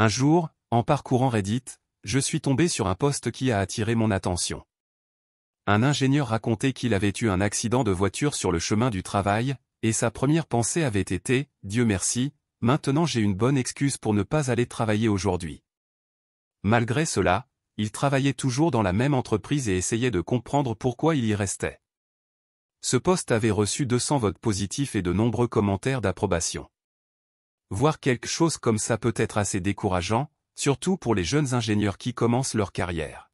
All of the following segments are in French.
Un jour, en parcourant Reddit, je suis tombé sur un post qui a attiré mon attention. Un ingénieur racontait qu'il avait eu un accident de voiture sur le chemin du travail, et sa première pensée avait été « Dieu merci, maintenant j'ai une bonne excuse pour ne pas aller travailler aujourd'hui ». Malgré cela, il travaillait toujours dans la même entreprise et essayait de comprendre pourquoi il y restait. Ce post avait reçu 200 votes positifs et de nombreux commentaires d'approbation. Voir quelque chose comme ça peut être assez décourageant, surtout pour les jeunes ingénieurs qui commencent leur carrière.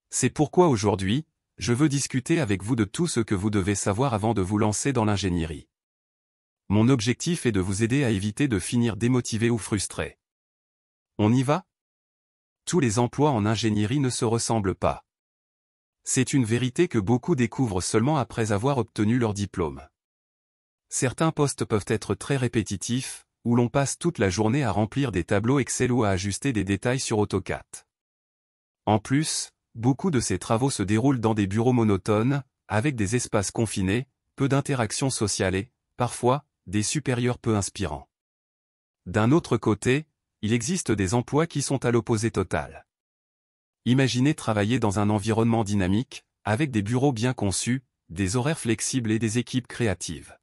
C'est pourquoi aujourd'hui, je veux discuter avec vous de tout ce que vous devez savoir avant de vous lancer dans l'ingénierie. Mon objectif est de vous aider à éviter de finir démotivé ou frustré. On y va ? Tous les emplois en ingénierie ne se ressemblent pas. C'est une vérité que beaucoup découvrent seulement après avoir obtenu leur diplôme. Certains postes peuvent être très répétitifs, où l'on passe toute la journée à remplir des tableaux Excel ou à ajuster des détails sur AutoCAD. En plus, beaucoup de ces travaux se déroulent dans des bureaux monotones, avec des espaces confinés, peu d'interactions sociales et, parfois, des supérieurs peu inspirants. D'un autre côté, il existe des emplois qui sont à l'opposé total. Imaginez travailler dans un environnement dynamique, avec des bureaux bien conçus, des horaires flexibles et des équipes créatives.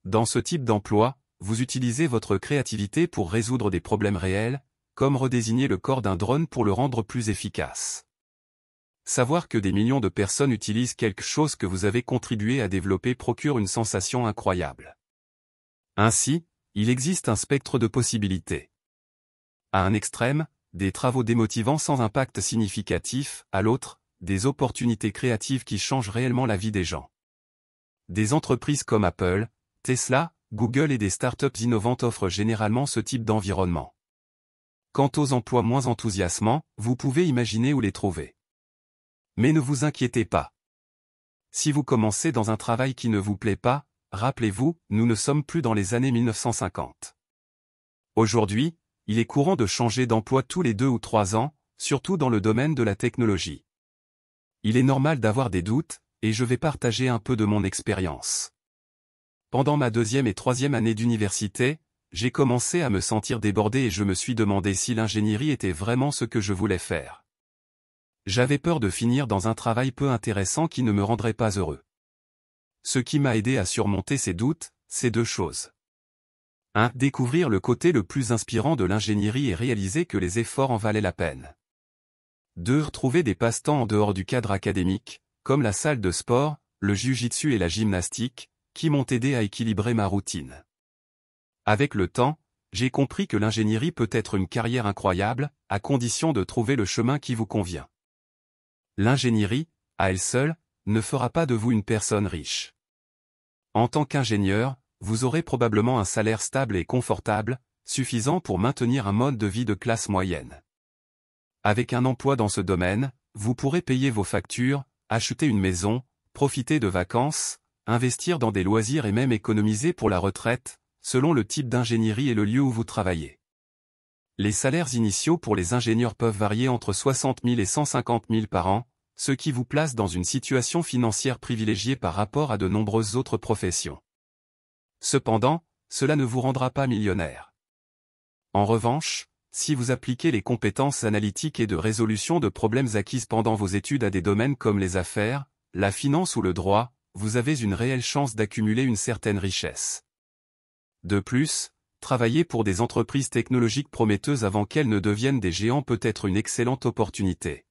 Dans ce type d'emploi, vous utilisez votre créativité pour résoudre des problèmes réels, comme redésigner le corps d'un drone pour le rendre plus efficace. Savoir que des millions de personnes utilisent quelque chose que vous avez contribué à développer procure une sensation incroyable. Ainsi, il existe un spectre de possibilités. À un extrême, des travaux démotivants sans impact significatif, à l'autre, des opportunités créatives qui changent réellement la vie des gens. Des entreprises comme Apple, Tesla, Google et des startups innovantes offrent généralement ce type d'environnement. Quant aux emplois moins enthousiasmants, vous pouvez imaginer où les trouver. Mais ne vous inquiétez pas. Si vous commencez dans un travail qui ne vous plaît pas, rappelez-vous, nous ne sommes plus dans les années 1950. Aujourd'hui, il est courant de changer d'emploi tous les 2 ou 3 ans, surtout dans le domaine de la technologie. Il est normal d'avoir des doutes, et je vais partager un peu de mon expérience. Pendant ma 2e et 3e année d'université, j'ai commencé à me sentir débordé et je me suis demandé si l'ingénierie était vraiment ce que je voulais faire. J'avais peur de finir dans un travail peu intéressant qui ne me rendrait pas heureux. Ce qui m'a aidé à surmonter ces doutes, c'est 2 choses. 1. Découvrir le côté le plus inspirant de l'ingénierie et réaliser que les efforts en valaient la peine. 2. Retrouver des passe-temps en dehors du cadre académique, comme la salle de sport, le jiu-jitsu et la gymnastique, qui m'ont aidé à équilibrer ma routine. Avec le temps, j'ai compris que l'ingénierie peut être une carrière incroyable, à condition de trouver le chemin qui vous convient. L'ingénierie, à elle seule, ne fera pas de vous une personne riche. En tant qu'ingénieur, vous aurez probablement un salaire stable et confortable, suffisant pour maintenir un mode de vie de classe moyenne. Avec un emploi dans ce domaine, vous pourrez payer vos factures, acheter une maison, profiter de vacances, investir dans des loisirs et même économiser pour la retraite, selon le type d'ingénierie et le lieu où vous travaillez. Les salaires initiaux pour les ingénieurs peuvent varier entre 60 000 et 150 000 par an, ce qui vous place dans une situation financière privilégiée par rapport à de nombreuses autres professions. Cependant, cela ne vous rendra pas millionnaire. En revanche, si vous appliquez les compétences analytiques et de résolution de problèmes acquises pendant vos études à des domaines comme les affaires, la finance ou le droit, vous avez une réelle chance d'accumuler une certaine richesse. De plus, travailler pour des entreprises technologiques prometteuses avant qu'elles ne deviennent des géants peut être une excellente opportunité.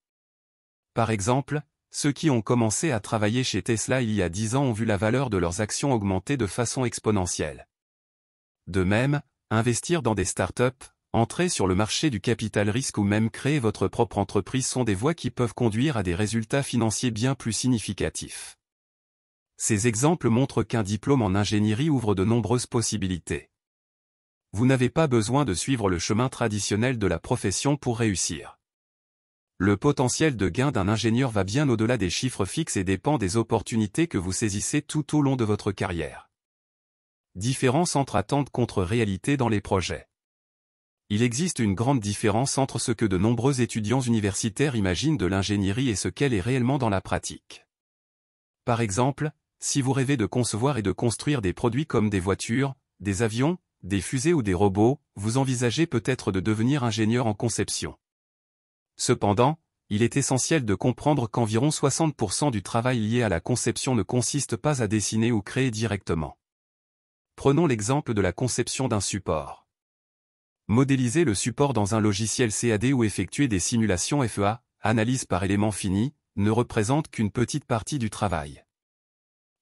Par exemple, ceux qui ont commencé à travailler chez Tesla il y a 10 ans ont vu la valeur de leurs actions augmenter de façon exponentielle. De même, investir dans des startups, entrer sur le marché du capital risque ou même créer votre propre entreprise sont des voies qui peuvent conduire à des résultats financiers bien plus significatifs. Ces exemples montrent qu'un diplôme en ingénierie ouvre de nombreuses possibilités. Vous n'avez pas besoin de suivre le chemin traditionnel de la profession pour réussir. Le potentiel de gain d'un ingénieur va bien au-delà des chiffres fixes et dépend des opportunités que vous saisissez tout au long de votre carrière. Différence entre attente contre réalité dans les projets. Il existe une grande différence entre ce que de nombreux étudiants universitaires imaginent de l'ingénierie et ce qu'elle est réellement dans la pratique. Par exemple, si vous rêvez de concevoir et de construire des produits comme des voitures, des avions, des fusées ou des robots, vous envisagez peut-être de devenir ingénieur en conception. Cependant, il est essentiel de comprendre qu'environ 60% du travail lié à la conception ne consiste pas à dessiner ou créer directement. Prenons l'exemple de la conception d'un support. Modéliser le support dans un logiciel CAD ou effectuer des simulations FEA, analyse par éléments finis, ne représente qu'une petite partie du travail.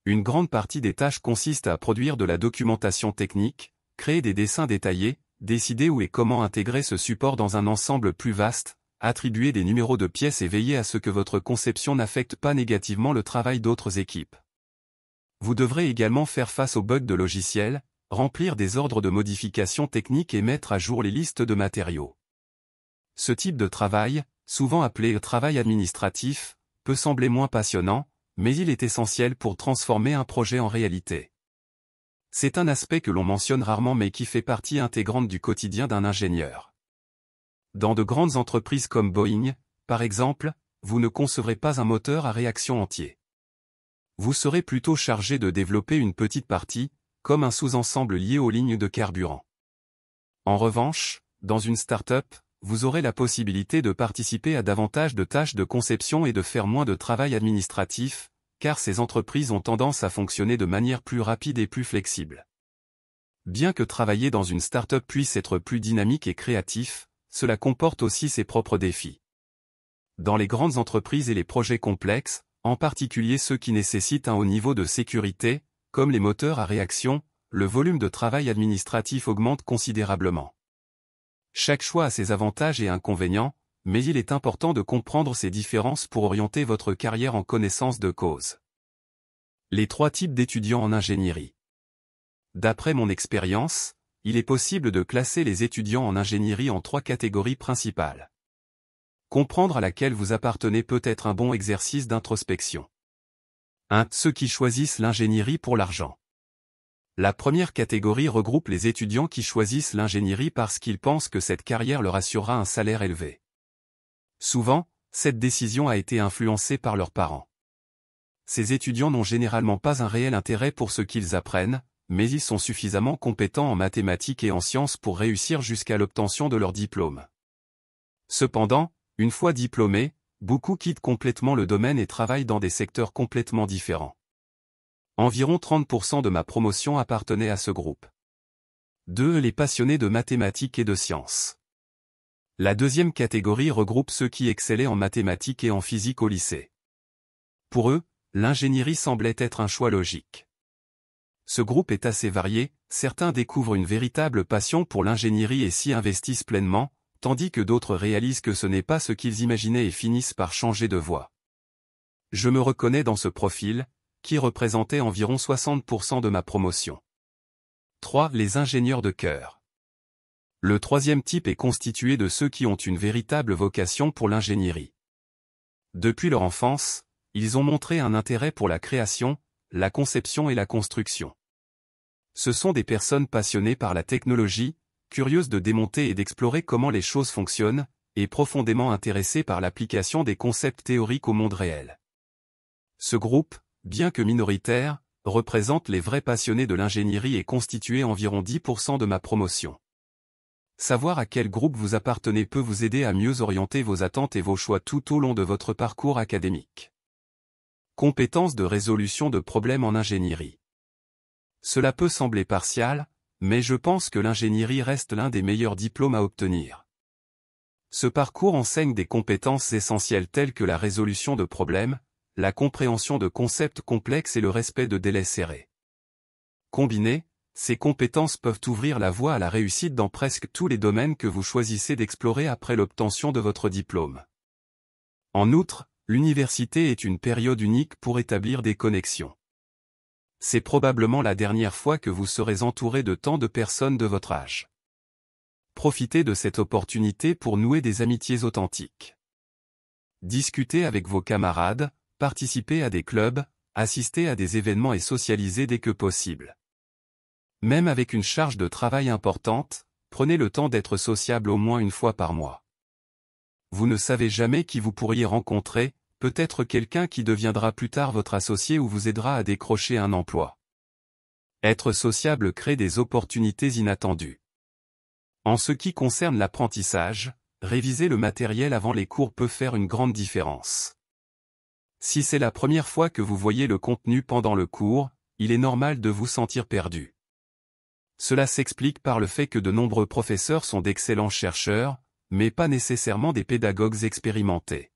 Une grande partie des tâches consiste à produire de la documentation technique, créer des dessins détaillés, décider où et comment intégrer ce support dans un ensemble plus vaste, attribuer des numéros de pièces et veiller à ce que votre conception n'affecte pas négativement le travail d'autres équipes. Vous devrez également faire face aux bugs de logiciels, remplir des ordres de modification technique et mettre à jour les listes de matériaux. Ce type de travail, souvent appelé travail administratif, peut sembler moins passionnant, mais il est essentiel pour transformer un projet en réalité. C'est un aspect que l'on mentionne rarement mais qui fait partie intégrante du quotidien d'un ingénieur. Dans de grandes entreprises comme Boeing, par exemple, vous ne concevrez pas un moteur à réaction entier. Vous serez plutôt chargé de développer une petite partie, comme un sous-ensemble lié aux lignes de carburant. En revanche, dans une start-up, vous aurez la possibilité de participer à davantage de tâches de conception et de faire moins de travail administratif, car ces entreprises ont tendance à fonctionner de manière plus rapide et plus flexible. Bien que travailler dans une start-up puisse être plus dynamique et créatif, cela comporte aussi ses propres défis. Dans les grandes entreprises et les projets complexes, en particulier ceux qui nécessitent un haut niveau de sécurité, comme les moteurs à réaction, le volume de travail administratif augmente considérablement. Chaque choix a ses avantages et inconvénients, mais il est important de comprendre ces différences pour orienter votre carrière en connaissance de cause. Les 3 types d'étudiants en ingénierie. D'après mon expérience, il est possible de classer les étudiants en ingénierie en 3 catégories principales. Comprendre à laquelle vous appartenez peut être un bon exercice d'introspection. 1. Ceux qui choisissent l'ingénierie pour l'argent. La première catégorie regroupe les étudiants qui choisissent l'ingénierie parce qu'ils pensent que cette carrière leur assurera un salaire élevé. Souvent, cette décision a été influencée par leurs parents. Ces étudiants n'ont généralement pas un réel intérêt pour ce qu'ils apprennent, mais ils sont suffisamment compétents en mathématiques et en sciences pour réussir jusqu'à l'obtention de leur diplôme. Cependant, une fois diplômés, beaucoup quittent complètement le domaine et travaillent dans des secteurs complètement différents. Environ 30% de ma promotion appartenait à ce groupe. 2. Les passionnés de mathématiques et de sciences. La deuxième catégorie regroupe ceux qui excellaient en mathématiques et en physique au lycée. Pour eux, l'ingénierie semblait être un choix logique. Ce groupe est assez varié, certains découvrent une véritable passion pour l'ingénierie et s'y investissent pleinement, tandis que d'autres réalisent que ce n'est pas ce qu'ils imaginaient et finissent par changer de voie. Je me reconnais dans ce profil, qui représentait environ 60% de ma promotion. 3. Les ingénieurs de cœur. Le troisième type est constitué de ceux qui ont une véritable vocation pour l'ingénierie. Depuis leur enfance, ils ont montré un intérêt pour la création, la conception et la construction. Ce sont des personnes passionnées par la technologie, curieuses de démonter et d'explorer comment les choses fonctionnent, et profondément intéressées par l'application des concepts théoriques au monde réel. Ce groupe, bien que minoritaire, représente les vrais passionnés de l'ingénierie et constituait environ 10% de ma promotion. Savoir à quel groupe vous appartenez peut vous aider à mieux orienter vos attentes et vos choix tout au long de votre parcours académique. Compétences de résolution de problèmes en ingénierie. Cela peut sembler partial, mais je pense que l'ingénierie reste l'un des meilleurs diplômes à obtenir. Ce parcours enseigne des compétences essentielles telles que la résolution de problèmes, la compréhension de concepts complexes et le respect de délais serrés. Combinés, ces compétences peuvent ouvrir la voie à la réussite dans presque tous les domaines que vous choisissez d'explorer après l'obtention de votre diplôme. En outre, l'université est une période unique pour établir des connexions. C'est probablement la dernière fois que vous serez entouré de tant de personnes de votre âge. Profitez de cette opportunité pour nouer des amitiés authentiques. Discutez avec vos camarades, participez à des clubs, assistez à des événements et socialisez dès que possible. Même avec une charge de travail importante, prenez le temps d'être sociable au moins une fois par mois. Vous ne savez jamais qui vous pourriez rencontrer, peut-être quelqu'un qui deviendra plus tard votre associé ou vous aidera à décrocher un emploi. Être sociable crée des opportunités inattendues. En ce qui concerne l'apprentissage, réviser le matériel avant les cours peut faire une grande différence. Si c'est la première fois que vous voyez le contenu pendant le cours, il est normal de vous sentir perdu. Cela s'explique par le fait que de nombreux professeurs sont d'excellents chercheurs, mais pas nécessairement des pédagogues expérimentés.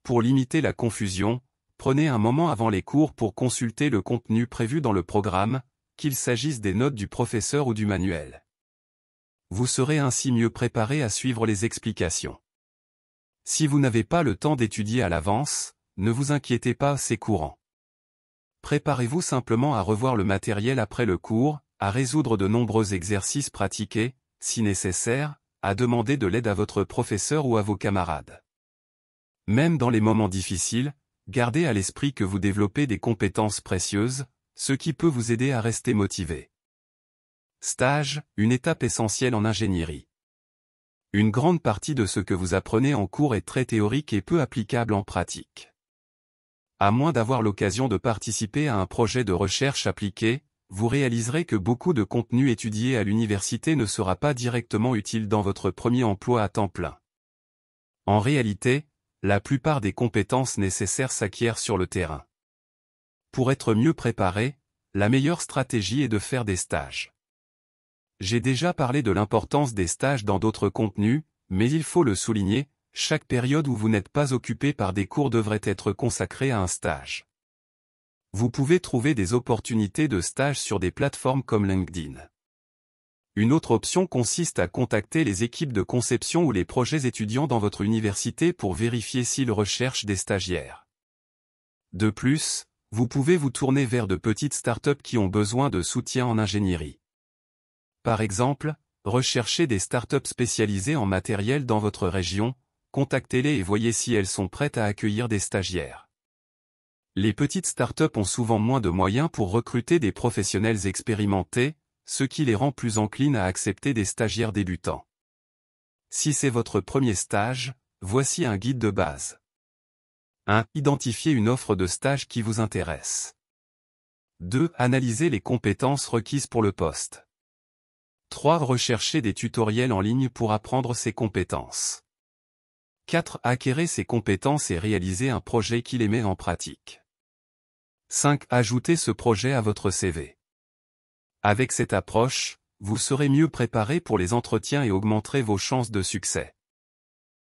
Pour limiter la confusion, prenez un moment avant les cours pour consulter le contenu prévu dans le programme, qu'il s'agisse des notes du professeur ou du manuel. Vous serez ainsi mieux préparé à suivre les explications. Si vous n'avez pas le temps d'étudier à l'avance, ne vous inquiétez pas, c'est courant. Préparez-vous simplement à revoir le matériel après le cours, à résoudre de nombreux exercices pratiqués, si nécessaire, à demander de l'aide à votre professeur ou à vos camarades. Même dans les moments difficiles, gardez à l'esprit que vous développez des compétences précieuses, ce qui peut vous aider à rester motivé. Stage, une étape essentielle en ingénierie. Une grande partie de ce que vous apprenez en cours est très théorique et peu applicable en pratique. À moins d'avoir l'occasion de participer à un projet de recherche appliquée, vous réaliserez que beaucoup de contenu étudié à l'université ne sera pas directement utile dans votre premier emploi à temps plein. En réalité, la plupart des compétences nécessaires s'acquièrent sur le terrain. Pour être mieux préparé, la meilleure stratégie est de faire des stages. J'ai déjà parlé de l'importance des stages dans d'autres contenus, mais il faut le souligner, chaque période où vous n'êtes pas occupé par des cours devrait être consacrée à un stage. Vous pouvez trouver des opportunités de stage sur des plateformes comme LinkedIn. Une autre option consiste à contacter les équipes de conception ou les projets étudiants dans votre université pour vérifier s'ils recherchent des stagiaires. De plus, vous pouvez vous tourner vers de petites startups qui ont besoin de soutien en ingénierie. Par exemple, recherchez des startups spécialisées en matériel dans votre région, contactez-les et voyez si elles sont prêtes à accueillir des stagiaires. Les petites startups ont souvent moins de moyens pour recruter des professionnels expérimentés, ce qui les rend plus enclines à accepter des stagiaires débutants. Si c'est votre premier stage, voici un guide de base. 1. Identifiez une offre de stage qui vous intéresse. 2. Analysez les compétences requises pour le poste. 3. Recherchez des tutoriels en ligne pour apprendre ces compétences. 4. Acquérez ces compétences et réalisez un projet qui les met en pratique. 5. Ajoutez ce projet à votre CV. Avec cette approche, vous serez mieux préparé pour les entretiens et augmenterez vos chances de succès.